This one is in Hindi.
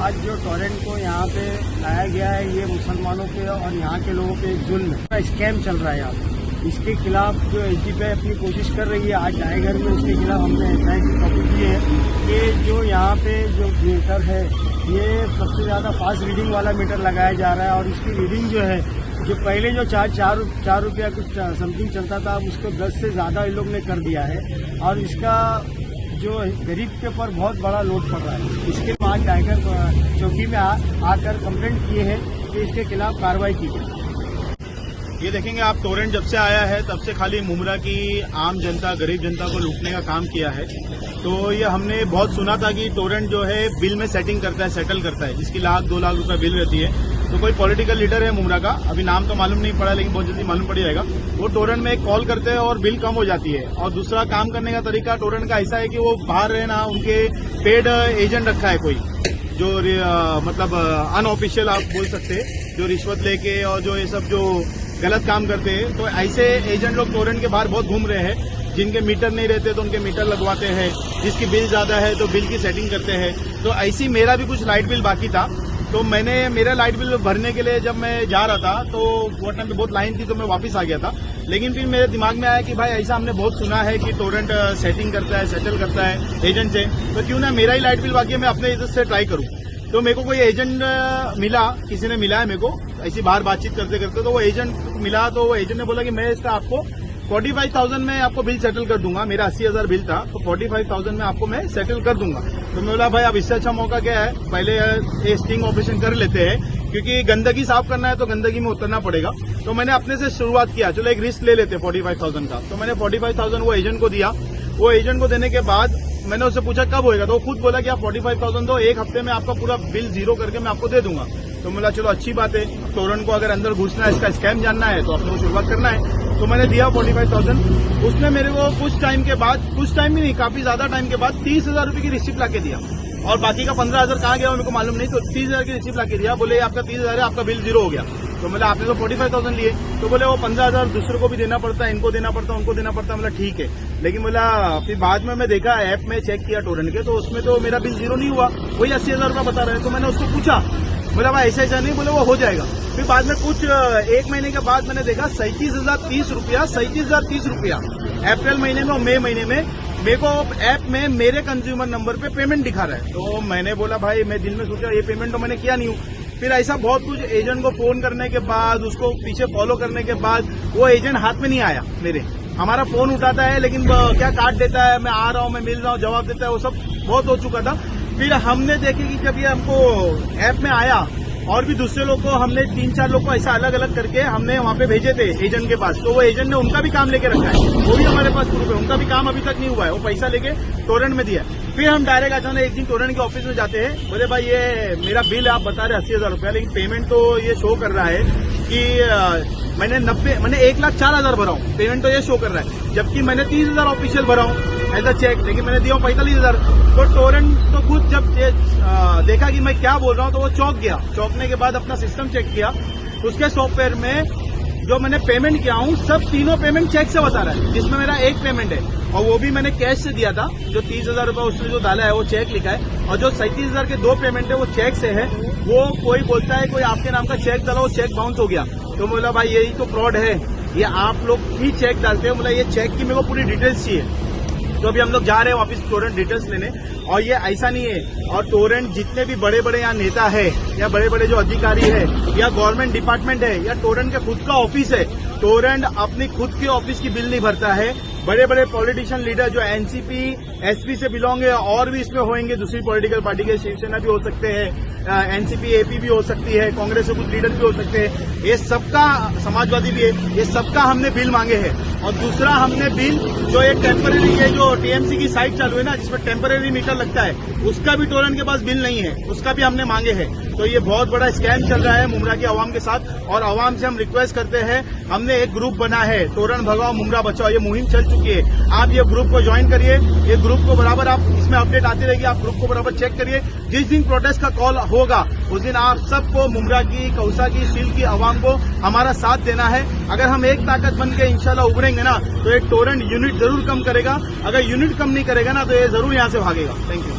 आज जो टोरेंट को यहाँ पे लाया गया है, ये मुसलमानों के और यहाँ के लोगों पे जुल्म का स्कैम चल रहा है यहाँ पे। इसके खिलाफ जो एसडीपीआई अपनी कोशिश कर रही है, आज डायघर में उसके खिलाफ हमने एफआईआर की कॉपी की है कि जो यहाँ पे जो मीटर है, ये सबसे ज़्यादा फास्ट रीडिंग वाला मीटर लगाया जा रहा है और इसकी रीडिंग जो है, जो पहले जो चार रुपया कुछ समथिंग चलता था, अब उसको 10 से ज़्यादा इन लोग ने कर दिया है और इसका जो गरीब के ऊपर बहुत बड़ा लोड पड़ रहा है। इसके बाद टाइगर चौकी में आकर कंप्लेंट किए हैं कि इसके खिलाफ कार्रवाई की जाए। ये देखेंगे आप, टोरेंट जब से आया है तब से खाली मुमरा की आम जनता, गरीब जनता को लूटने का काम किया है। तो ये हमने बहुत सुना था कि टोरेंट जो है बिल में सेटिंग करता है, सेटल करता है, जिसकी 1-2 लाख रुपए बिल रहती है। तो कोई पॉलिटिकल लीडर है मुमरा का, अभी नाम तो मालूम नहीं पड़ा लेकिन बहुत जल्दी मालूम पड़ जाएगा, वो टोरेंट में एक कॉल करते हैं और बिल कम हो जाती है। और दूसरा काम करने का तरीका टोरेंट का ऐसा है कि वो बाहर रहना, उनके पेड एजेंट रखा है कोई, जो मतलब अनऑफिशियल आप बोल सकते हैं, जो रिश्वत लेके और जो ये सब जो गलत काम करते हैं। तो ऐसे एजेंट लोग टोरेंट के बाहर बहुत घूम रहे हैं। जिनके मीटर नहीं रहते तो उनके मीटर लगवाते हैं, जिसकी बिल ज्यादा है तो बिल की सेटिंग करते हैं। तो ऐसी मेरा भी कुछ लाइट बिल बाकी था, तो मैंने मेरा लाइट बिल भरने के लिए जब मैं जा रहा था तो वो टाइम पे बहुत लाइन थी, तो मैं वापस आ गया था। लेकिन फिर मेरे दिमाग में आया कि भाई ऐसा हमने बहुत सुना है कि टोरेंट सेटिंग करता है, सेटल करता है एजेंट से, तो क्यों ना मेरा ही लाइट बिल बाकी है, मैं अपने इज्जत से ट्राई करूं। तो मेरे को कोई एजेंट मिला, किसी ने मिला है मेरे को ऐसी बाहर बातचीत करते करते, तो वो एजेंट मिला। तो वो एजेंट ने बोला कि मैं इसका आपको 45,000 में आपको बिल सेटल कर दूंगा। मेरा 80,000 बिल था, तो 45,000 में आपको मैं सेटल कर दूंगा। तो मैं बोला भाई अब इससे अच्छा मौका क्या है, पहले ये स्टिंग ऑपरेशन कर लेते हैं, क्योंकि गंदगी साफ करना है तो गंदगी में उतरना पड़ेगा। तो मैंने अपने से शुरुआत किया, चलो एक रिस्क ले लेते 45,000 का। तो मैंने 45,000 वो एजेंट को दिया। वो एजेंट को देने के बाद मैंने उससे पूछा कब होएगा, तो वो खुद बोला कि आप 45,000 दो, 1 हफ्ते में आपका पूरा बिल जीरो करके मैं आपको दे दूंगा। तो बोला चलो अच्छी बात है, टोरेंट को अगर अंदर घुसना है, इसका स्कैम जानना है तो अपने को शुरुआत करना है। तो मैंने दिया 45,000। उसने मेरे को कुछ टाइम के बाद, कुछ टाइम भी नहीं, काफी ज्यादा टाइम के बाद 30,000 रुपए की रिसिप्ट लाके दिया और बाकी का 15,000 कहाँ गया मेरे को मालूम नहीं। तो 30,000 की रिसिप्ट लाके दिया, बोले आपका 30,000 है, आपका बिल जीरो हो गया। तो बोला आपने तो 45,000 लिए, तो बोले वो 15,000 दूसरों को भी देना पड़ता है, इनको देना पड़ता है, उनको देना पड़ता है। बोला ठीक है, लेकिन बोला फिर बाद में मैं देखा ऐप में चेक किया टोरेंट के, तो उसमें तो मेरा बिल जीरो नहीं हुआ, वही 80,000 रुपया बता रहे हैं। तो मैंने उसको पूछा, बोला भाई ऐसा नहीं, बोले वो हो जाएगा। फिर बाद में कुछ 1 महीने के बाद मैंने देखा 37,030 रुपया अप्रैल महीने में और मई महीने में मेरे को ऐप में मेरे कंज्यूमर नंबर पे पेमेंट दिखा रहा है। तो मैंने बोला भाई, मैं दिल में सोचा ये पेमेंट तो मैंने किया नहीं हूँ। फिर ऐसा बहुत कुछ एजेंट को फोन करने के बाद, उसको पीछे फॉलो करने के बाद, वो एजेंट हाथ में नहीं आया मेरे। हमारा फोन उठाता है लेकिन क्या काट देता है, मैं आ रहा हूँ, मैं मिल रहा हूँ, जवाब देता है, वो सब बहुत हो चुका था। फिर हमने देखे कि जब ये हमको ऐप में आया और भी दूसरे लोग को हमने 3-4 लोग को ऐसा अलग अलग करके हमने वहाँ पे भेजे थे एजेंट के पास। तो वो एजेंट ने उनका भी काम लेके रखा है, वो भी हमारे पास प्रूफ है, उनका भी काम अभी तक नहीं हुआ है, वो पैसा लेके टोरेंट में दिया। फिर हम डायरेक्ट अचानक एक दिन टोरेंट के ऑफिस में जाते हैं, बोले भाई ये मेरा बिल आप बता रहे 80,000 रुपया, लेकिन पेमेंट तो ये शो कर रहा है कि मैंने 1,04,000 भरा हूँ, पेमेंट तो ये शो कर रहा है, जबकि मैंने 30,000 ऑफिशियल भरा हूँ एज अ चेक, लेकिन मैंने दिया 45,000। तो टोरेंट तो खुद जब देखा कि मैं क्या बोल रहा हूँ तो वो चौंक गया। चौंकने के बाद अपना सिस्टम चेक किया, उसके सॉफ्टवेयर में जो मैंने पेमेंट किया हूँ सब तीनों पेमेंट चेक से बता रहा है, जिसमें मेरा एक पेमेंट है और वो भी मैंने कैश से दिया था। जो 30,000 रुपये उसने जो डाला है वो चेक लिखा है, और जो 37,000 के 2 पेमेंट है वो चेक से है। वो कोई बोलता है कोई आपके नाम का चेक डाला, वो चेक बाउंस हो गया। तो बोला भाई यही तो फ्रॉड है, ये आप लोग ही चेक डालते हैं। बोला ये चेक की मेरे को पूरी डिटेल्स चाहिए। तो अभी हम लोग जा रहे हैं वापस टोरेंट डिटेल्स लेने, और ये ऐसा नहीं है। और टोरेंट जितने भी बड़े बड़े यहाँ नेता है या बड़े बड़े जो अधिकारी है या गवर्नमेंट डिपार्टमेंट है या टोरेंट का खुद का ऑफिस है, टोरेंट अपनी खुद के ऑफिस की बिल नहीं भरता है। बड़े बड़े पॉलिटिशियन लीडर जो एनसीपी एसपी से बिलोंग है और भी इसमें होंगे, दूसरी पॉलिटिकल पार्टी के, शिवसेना भी हो सकते हैं, एनसीपी एपी भी हो सकती है, कांग्रेस के कुछ लीडर भी हो सकते हैं, ये सबका, समाजवादी भी है, ये सबका हमने बिल मांगे हैं। और दूसरा हमने बिल जो एक टेम्पररी, ये जो टीएमसी की साइट चालू है ना जिसमें टेम्पररी मीटर लगता है, उसका भी टोरेंट के पास बिल नहीं है, उसका भी हमने मांगे हैं। तो ये बहुत बड़ा स्कैम चल रहा है मुमरा की आवाम के साथ, और आवाम से हम रिक्वेस्ट करते हैं, हमने एक ग्रुप बना है टोरेंट भगाओ मुमरा बचाओ, ये मुहिम चल चुकी है। आप ये ग्रुप को ज्वाइन करिए, ये ग्रुप को बराबर, आप इसमें अपडेट आती रहेगी, आप ग्रुप को बराबर चेक करिए। जिस दिन प्रोटेस्ट का कॉल होगा उस दिन आप सबको, मुमरा की, कौसा की, शील की आवाम को हमारा साथ देना है। अगर हम एक ताकत बन के इंशाल्लाह उभरेंगे ना, तो एक टोरेंट यूनिट जरूर कम करेगा। अगर यूनिट कम नहीं करेगा ना तो ये जरूर यहाँ से भागेगा। Thank you.